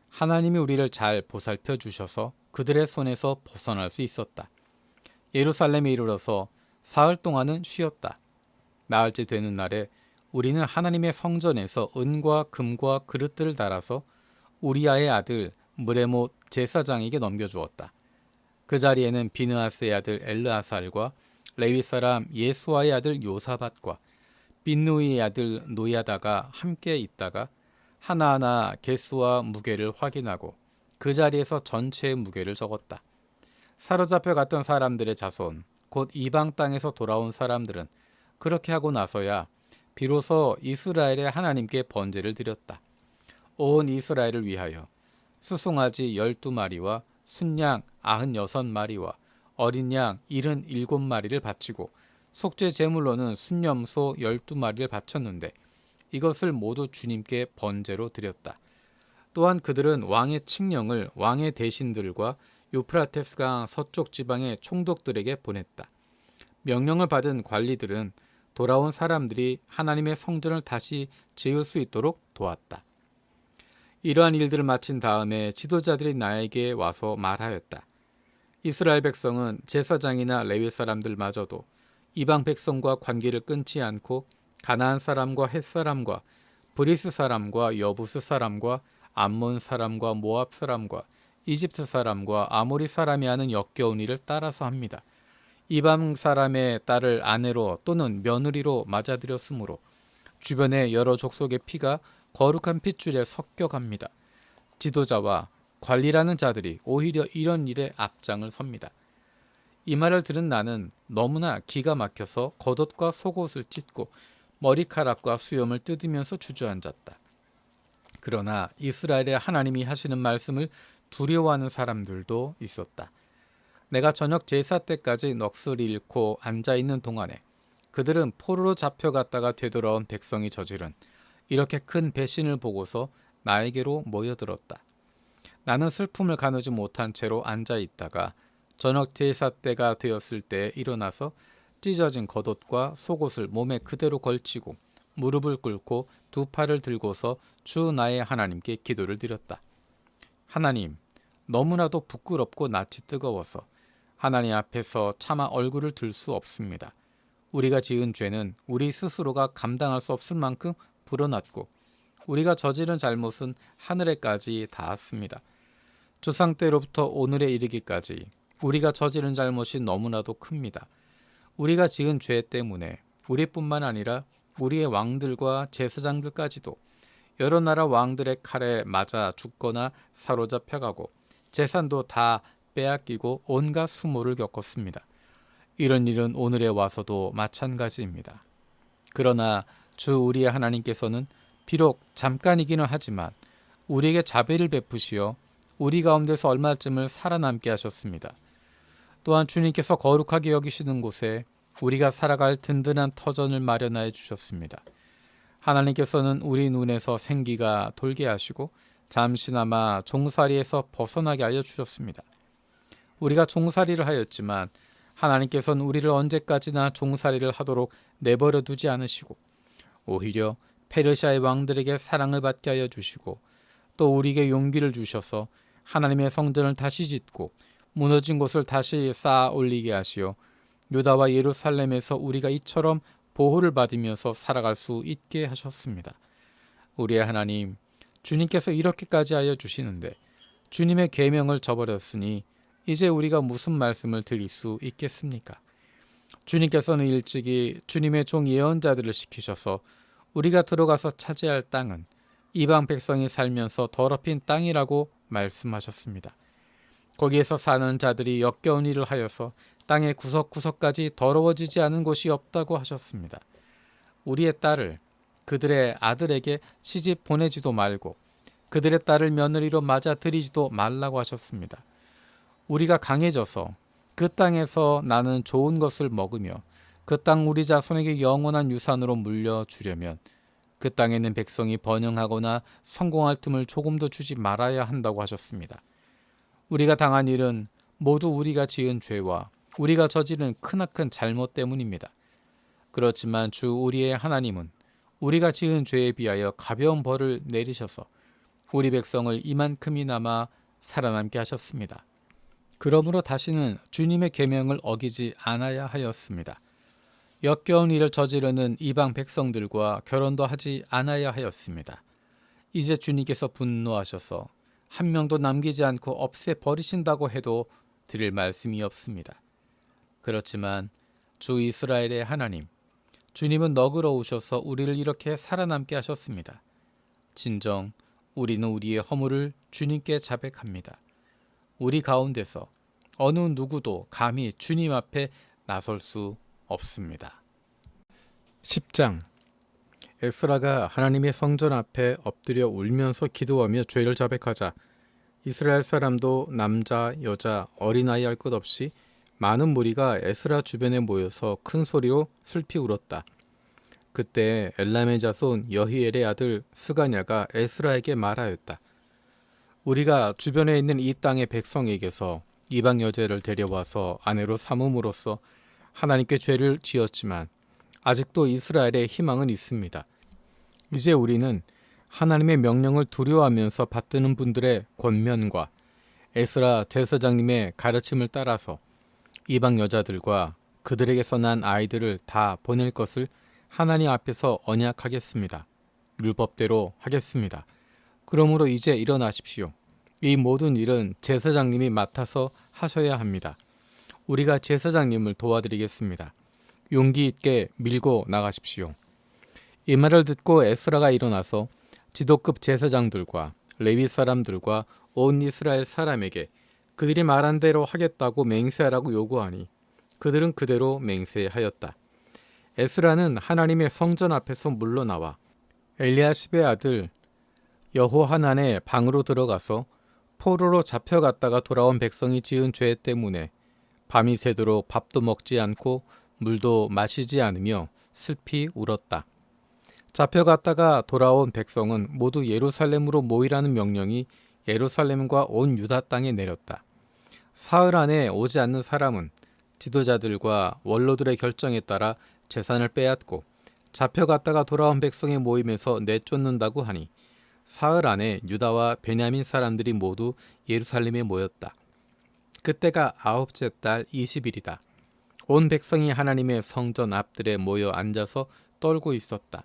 하나님이 우리를 잘 보살펴 주셔서 그들의 손에서 벗어날 수 있었다. 예루살렘에 이르러서 사흘 동안은 쉬었다. 나흘째 되는 날에 우리는 하나님의 성전에서 은과 금과 그릇들을 달아서 우리아의 아들 무레못 제사장에게 넘겨주었다. 그 자리에는 비느하스의 아들 엘르아살과 레위 사람 예수아의 아들 요사밧과 빈누이의 아들 노야다가 함께 있다가 하나하나 개수와 무게를 확인하고 그 자리에서 전체의 무게를 적었다. 사로잡혀 갔던 사람들의 자손, 곧 이방 땅에서 돌아온 사람들은 그렇게 하고 나서야 비로소 이스라엘의 하나님께 번제를 드렸다. 온 이스라엘을 위하여 수송아지 12마리와 순양 96마리와 어린 양 77마리를 바치고 속죄 제물로는 순염소 12마리를 바쳤는데 이것을 모두 주님께 번제로 드렸다. 또한 그들은 왕의 칙령을 왕의 대신들과 유프라테스강 서쪽 지방의 총독들에게 보냈다. 명령을 받은 관리들은 돌아온 사람들이 하나님의 성전을 다시 지을 수 있도록 도왔다. 이러한 일들을 마친 다음에 지도자들이 나에게 와서 말하였다. 이스라엘 백성은 제사장이나 레위 사람들마저도 이방 백성과 관계를 끊지 않고 가나안 사람과 헷 사람과 브리스 사람과 여부스 사람과 암몬 사람과 모압 사람과 이집트 사람과 아모리 사람이 하는 역겨운 일을 따라서 합니다. 이방 사람의 딸을 아내로 또는 며느리로 맞아들였으므로 주변의 여러 족속의 피가 거룩한 핏줄에 섞여갑니다. 지도자와 관리라는 자들이 오히려 이런 일에 앞장을 섭니다. 이 말을 들은 나는 너무나 기가 막혀서 겉옷과 속옷을 찢고 머리카락과 수염을 뜯으면서 주저앉았다. 그러나 이스라엘의 하나님이 하시는 말씀을 두려워하는 사람들도 있었다. 내가 저녁 제사 때까지 넋을 잃고 앉아있는 동안에 그들은 포로로 잡혀갔다가 되돌아온 백성이 저지른 이렇게 큰 배신을 보고서 나에게로 모여들었다. 나는 슬픔을 가누지 못한 채로 앉아있다가 저녁 제사 때가 되었을 때 일어나서 찢어진 겉옷과 속옷을 몸에 그대로 걸치고 무릎을 꿇고 두 팔을 들고서 주 나의 하나님께 기도를 드렸다. 하나님, 너무나도 부끄럽고 낯이 뜨거워서 하나님 앞에서 차마 얼굴을 들 수 없습니다. 우리가 지은 죄는 우리 스스로가 감당할 수 없을 만큼 불어났고 우리가 저지른 잘못은 하늘에까지 닿았습니다. 조상 때로부터 오늘에 이르기까지 우리가 저지른 잘못이 너무나도 큽니다. 우리가 지은 죄 때문에 우리뿐만 아니라 우리의 왕들과 제사장들까지도 여러 나라 왕들의 칼에 맞아 죽거나 사로잡혀가고 재산도 다 빼앗기고 온갖 수모를 겪었습니다. 이런 일은 오늘에 와서도 마찬가지입니다. 그러나 주 우리의 하나님께서는 비록 잠깐이기는 하지만 우리에게 자비를 베푸시어 우리 가운데서 얼마쯤을 살아남게 하셨습니다. 또한 주님께서 거룩하게 여기시는 곳에 우리가 살아갈 든든한 터전을 마련하여 주셨습니다. 하나님께서는 우리 눈에서 생기가 돌게 하시고 잠시나마 종살이에서 벗어나게 하여 주셨습니다. 우리가 종살이를 하였지만 하나님께서는 우리를 언제까지나 종살이를 하도록 내버려 두지 않으시고 오히려 페르시아의 왕들에게 사랑을 받게 하여 주시고 또 우리에게 용기를 주셔서 하나님의 성전을 다시 짓고 무너진 곳을 다시 쌓아 올리게 하시어 유다와 예루살렘에서 우리가 이처럼 보호를 받으면서 살아갈 수 있게 하셨습니다. 우리의 하나님, 주님께서 이렇게까지 하여 주시는데 주님의 계명을 저버렸으니 이제 우리가 무슨 말씀을 드릴 수 있겠습니까? 주님께서는 일찍이 주님의 종 예언자들을 시키셔서 우리가 들어가서 차지할 땅은 이방 백성이 살면서 더럽힌 땅이라고 말씀하셨습니다. 거기에서 사는 자들이 역겨운 일을 하여서 땅의 구석구석까지 더러워지지 않은 곳이 없다고 하셨습니다. 우리의 딸을 그들의 아들에게 시집 보내지도 말고 그들의 딸을 며느리로 맞아 들이지도 말라고 하셨습니다. 우리가 강해져서 그 땅에서 나는 좋은 것을 먹으며 그 땅 우리 자손에게 영원한 유산으로 물려주려면 그 땅에 있는 백성이 번영하거나 성공할 틈을 조금도 주지 말아야 한다고 하셨습니다. 우리가 당한 일은 모두 우리가 지은 죄와 우리가 저지른 크나큰 잘못 때문입니다. 그렇지만 주 우리의 하나님은 우리가 지은 죄에 비하여 가벼운 벌을 내리셔서 우리 백성을 이만큼이나마 살아남게 하셨습니다. 그러므로 다시는 주님의 계명을 어기지 않아야 하였습니다. 역겨운 일을 저지르는 이방 백성들과 결혼도 하지 않아야 하였습니다. 이제 주님께서 분노하셔서 한 명도 남기지 않고 없애버리신다고 해도 드릴 말씀이 없습니다. 그렇지만 주 이스라엘의 하나님, 주님은 너그러우셔서 우리를 이렇게 살아남게 하셨습니다. 진정 우리는 우리의 허물을 주님께 자백합니다. 우리 가운데서 어느 누구도 감히 주님 앞에 나설 수 없습니다. 10장 에스라가 하나님의 성전 앞에 엎드려 울면서 기도하며 죄를 자백하자 이스라엘 사람도 남자, 여자, 어린아이 할 것 없이 많은 무리가 에스라 주변에 모여서 큰 소리로 슬피 울었다. 그때 엘람의 자손 여히엘의 아들 스가냐가 에스라에게 말하였다. 우리가 주변에 있는 이 땅의 백성에게서 이방 여자를 데려와서 아내로 삼음으로써 하나님께 죄를 지었지만 아직도 이스라엘에 희망은 있습니다. 이제 우리는 하나님의 명령을 두려워하면서 받드는 분들의 권면과 에스라 제사장님의 가르침을 따라서 이방 여자들과 그들에게서 난 아이들을 다 보낼 것을 하나님 앞에서 언약하겠습니다. 율법대로 하겠습니다. 그러므로 이제 일어나십시오. 이 모든 일은 제사장님이 맡아서 하셔야 합니다. 우리가 제사장님을 도와드리겠습니다. 용기 있게 밀고 나가십시오. 이 말을 듣고 에스라가 일어나서 지도급 제사장들과 레위 사람들과 온 이스라엘 사람에게 그들이 말한 대로 하겠다고 맹세하라고 요구하니 그들은 그대로 맹세하였다. 에스라는 하나님의 성전 앞에서 물러나와 엘리야십의 아들 여호하난의 방으로 들어가서 포로로 잡혀갔다가 돌아온 백성이 지은 죄 때문에 밤이 새도록 밥도 먹지 않고 물도 마시지 않으며 슬피 울었다. 잡혀갔다가 돌아온 백성은 모두 예루살렘으로 모이라는 명령이 예루살렘과 온 유다 땅에 내렸다. 사흘 안에 오지 않는 사람은 지도자들과 원로들의 결정에 따라 재산을 빼앗고 잡혀갔다가 돌아온 백성의 모임에서 내쫓는다고 하니 사흘 안에 유다와 베냐민 사람들이 모두 예루살렘에 모였다. 그때가 아홉째 달 20일이다. 온 백성이 하나님의 성전 앞들에 모여 앉아서 떨고 있었다.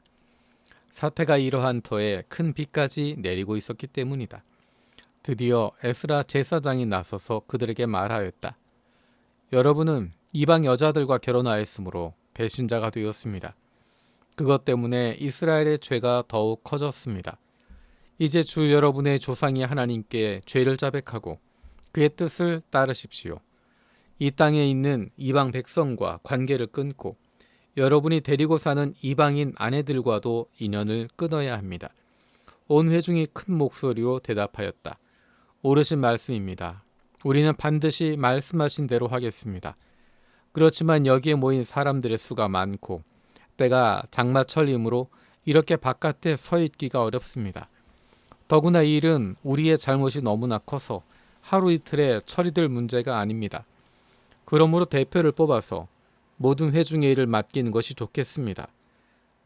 사태가 이러한 터에 큰 비까지 내리고 있었기 때문이다. 드디어 에스라 제사장이 나서서 그들에게 말하였다. 여러분은 이방 여자들과 결혼하였으므로 배신자가 되었습니다. 그것 때문에 이스라엘의 죄가 더욱 커졌습니다. 이제 주 여러분의 조상이 하나님께 죄를 자백하고 그의 뜻을 따르십시오. 이 땅에 있는 이방 백성과 관계를 끊고 여러분이 데리고 사는 이방인 아내들과도 인연을 끊어야 합니다. 온 회중이 큰 목소리로 대답하였다. 옳으신 말씀입니다. 우리는 반드시 말씀하신 대로 하겠습니다. 그렇지만 여기에 모인 사람들의 수가 많고 때가 장마철이므로 이렇게 바깥에 서 있기가 어렵습니다. 더구나 이 일은 우리의 잘못이 너무나 커서 하루 이틀에 처리될 문제가 아닙니다. 그러므로 대표를 뽑아서 모든 회중의 일을 맡기는 것이 좋겠습니다.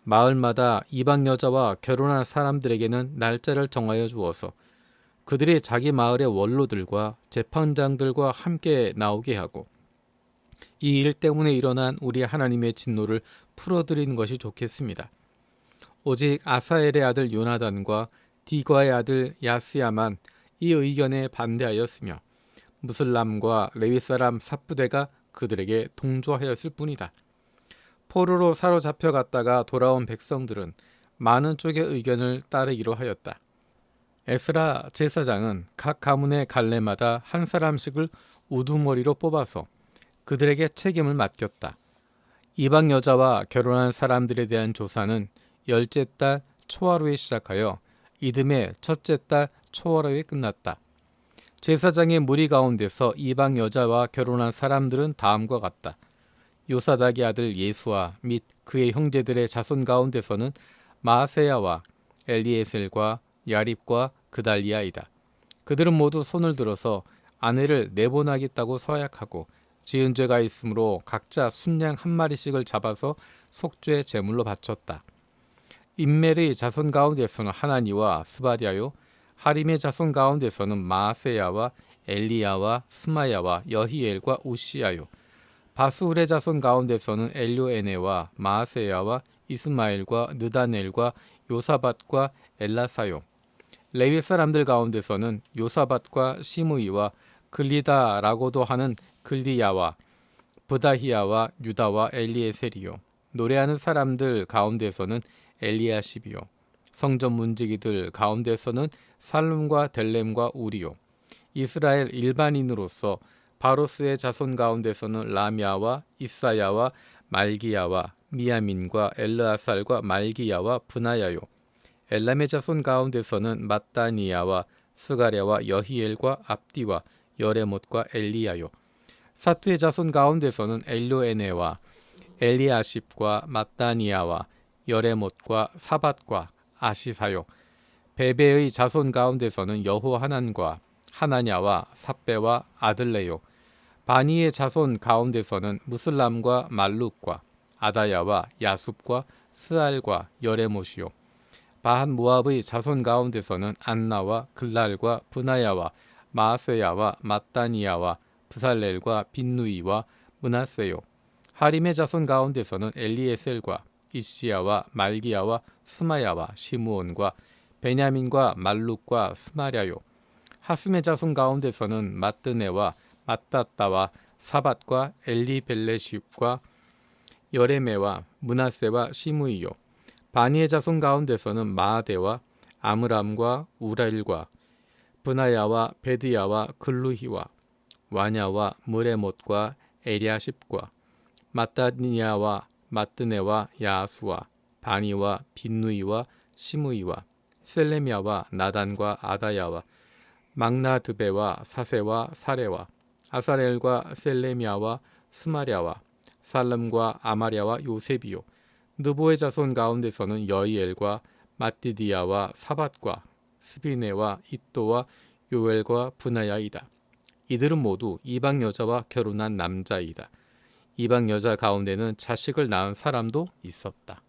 마을마다 이방 여자와 결혼한 사람들에게는 날짜를 정하여 주어서 그들이 자기 마을의 원로들과 재판장들과 함께 나오게 하고 이 일 때문에 일어난 우리 하나님의 진노를 풀어드리는 것이 좋겠습니다. 오직 아사엘의 아들 요나단과 디과의 아들 야스야만 이 의견에 반대하였으며 무슬람과 레위 사람 삽부대가 그들에게 동조하였을 뿐이다. 포로로 사로잡혀 갔다가 돌아온 백성들은 많은 쪽의 의견을 따르기로 하였다. 에스라 제사장은 각 가문의 갈래마다 한 사람씩을 우두머리로 뽑아서 그들에게 책임을 맡겼다. 이방 여자와 결혼한 사람들에 대한 조사는 열째 달 초하루에 시작하여 이듬해 첫째 달 초하루에 끝났다. 제사장의 무리 가운데서 이방 여자와 결혼한 사람들은 다음과 같다. 요사닥의 아들 예수아 및 그의 형제들의 자손 가운데서는 마아세야와 엘리에셀과 야립과 그달리아이다. 그들은 모두 손을 들어서 아내를 내보내겠다고 서약하고 지은 죄가 있으므로 각자 순양 한 마리씩을 잡아서 속죄 제물로 바쳤다. 임멜의 자손 가운데서는 하나니와 스바디아요, 하림의 자손 가운데서는 마아세야와 엘리야와 스마야와 여히엘과 우시야요, 바스울의 자손 가운데서는 엘료에네와 마아세야와 이스마엘과 느다넬과 요사밧과 엘라사요, 레위 사람들 가운데서는 요사밧과 시므이와 글리다라고도 하는 글리야와 브다히야와 유다와 엘리에셀이요, 노래하는 사람들 가운데서는 엘리야십이요, 성전 문지기들 가운데서는 살룸과 델렘과 우리요, 이스라엘 일반인으로서 바로스의 자손 가운데서는 라미아와 이사야와 말기야와 미야민과 엘르아살과 말기야와 브나야요, 엘람의 자손 가운데서는 mat다니야와 스가랴와 여히엘과 압디와 여레못과 엘리야요, 사투의 자손 가운데서는 엘료에네와 엘리아십과 mat다니야와 여레못과 사밧과 아시사요, 베베의 자손 가운데서는 여호하난과 하나냐와 삽베와 아들레요, 바니의 자손 가운데서는 무슬람과 말룩과 아다야와 야숲과 스알과 여레못이요, 바한 모압의 자손 가운데서는 안나와 글랄과 브나야와 마아세야와 mat다니야와 브살렐과 빈누이와 므낫세요, 하림의 자손 가운데서는 엘리에셀과 이시야와 말기야와 스마야와 시므온과 베냐민과 말룩과 스마랴요, 하숨의 자손 가운데서는 마뜨네와 마따따와 사밧과 엘리벨레십과 여레메와 므낫세와 시므이요, 바니의 자손 가운데서는 마아데와 아므람과 우라일과 브나야와 베드야와 글루히와 와냐와 무레못과 에리아십과 mat다니야와 마뜨네와 야수와 바니와 빈누이와 시므이와 셀레미야와 나단과 아다야와 막나드베와 사세와 사레와 아사렐과 셀레미야와 스마랴와 살름과 아마랴와 요셉이요, 느보의 자손 가운데서는 여이엘과 마띠디야와 사밧과 스비네와 잇도와 요엘과 브나야이다. 이들은 모두 이방 여자와 결혼한 남자이다. 이방 여자 가운데는 자식을 낳은 사람도 있었다.